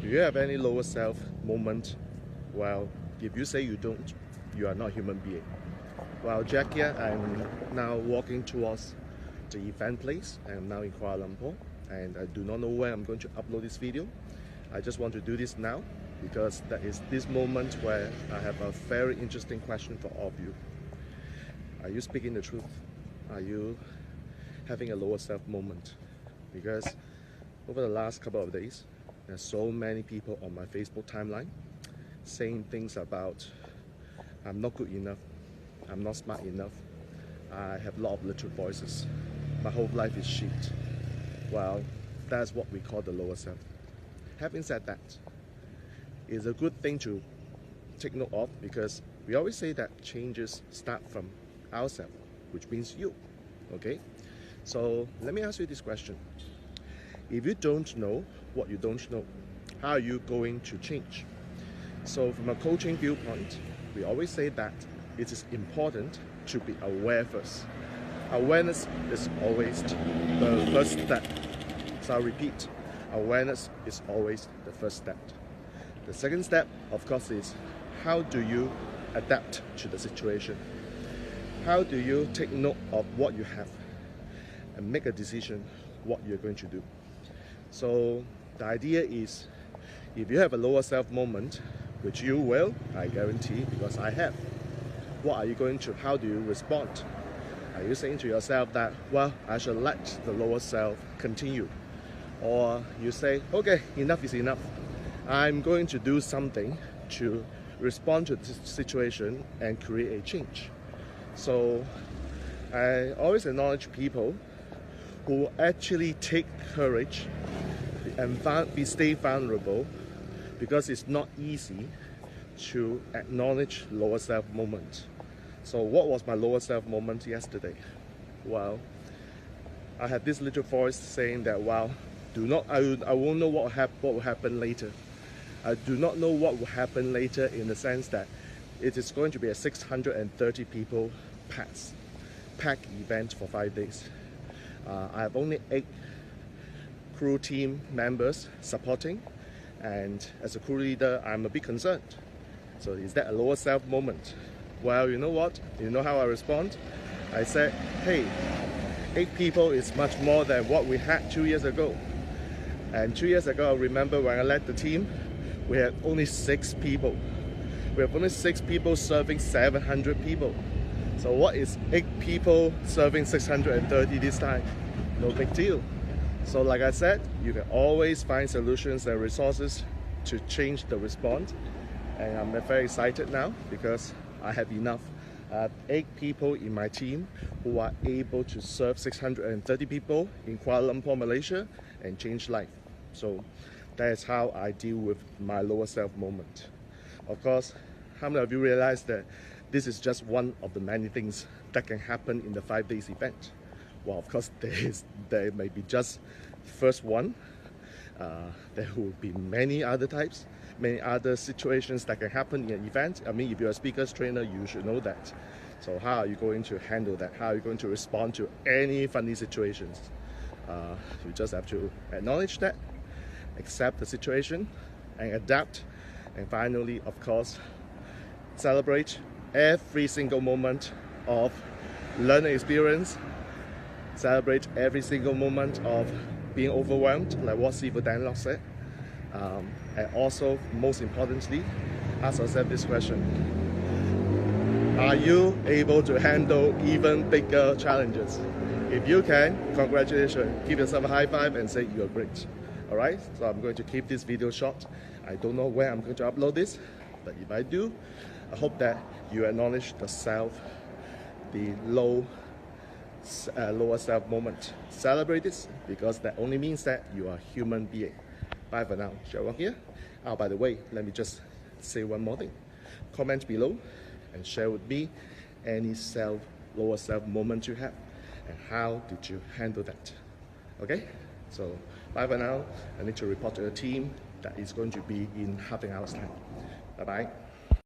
Do you have any lower self moment? Well, if you say you don't, you are not a human being. Well, Jack here, I'm now walking towards the event place. I am now in Kuala Lumpur and I do not know where I'm going to upload this video. I just want to do this now because that is this moment where I have a very interesting question for all of you. Are you speaking the truth? Are you having a lower self moment? Because over the last couple of days, there's so many people on my Facebook timeline saying things about I'm not good enough, I'm not smart enough, I have a lot of little voices, my whole life is shit. Well, that's what we call the lower self. Having said that, it's a good thing to take note of because we always say that changes start from ourselves, which means you. Okay? So let me ask you this question. If you don't know what you don't know, how are you going to change? So from a coaching viewpoint, we always say that it is important to be aware first. Awareness is always the first step. So I'll repeat, awareness is always the first step. The second step, of course, is how do you adapt to the situation? How do you take note of what you have and make a decision what you're going to do? So the idea is, if you have a lower self moment, which you will, I guarantee, because I have, what are you going to, how do you respond? Are you saying to yourself that, well, I should let the lower self continue? Or you say, okay, enough is enough. I'm going to do something to respond to this situation and create a change. So I always acknowledge people who actually take courage and stay vulnerable, because it's not easy to acknowledge lower self moment. So what was my lower self moment yesterday? Well, I had this little voice saying that, wow, I won't know what will happen later. I do not know what will happen later in the sense that it is going to be a 630 people packed event for 5 days. I have only 8 crew team members supporting, and as a crew leader, I'm a bit concerned. So is that a lower self moment? Well, you know what? You know how I respond? I said, hey, 8 people is much more than what we had 2 years ago. And 2 years ago, I remember when I led the team, we had only 6 people. We have only 6 people serving 700 people. So what is 8 people serving 630 this time? No big deal. So like I said, you can always find solutions and resources to change the response. And I'm very excited now because I have enough. I have 8 people in my team who are able to serve 630 people in Kuala Lumpur, Malaysia, and change life. So that is how I deal with my lower self moment. Of course, how many of you realize that this is just one of the many things that can happen in the 5 days event? Well, of course, there may be just the first one. There will be many other types, many other situations that can happen in an event. I mean, if you're a speaker's trainer, you should know that. So how are you going to handle that? How are you going to respond to any funny situations? You just have to acknowledge that, accept the situation, and adapt. And finally, of course, celebrate every single moment of learning experience. Celebrate every single moment of being overwhelmed, like what Sifu Danlock said. And also, most importantly, ask yourself this question. Are you able to handle even bigger challenges? If you can, congratulations. Give yourself a high five and say you're great. Alright, so I'm going to keep this video short. I don't know where I'm going to upload this, but if I do, I hope that you acknowledge the self, the lower self moment. Celebrate this, because that only means that you are a human being. Bye for now. Jack Wong here. Oh, by the way, let me just say one more thing. Comment below and share with me any lower self moment you have and how did you handle that. Okay? So bye for now. I need to report to the team that is going to be in half an hour's time. Bye bye.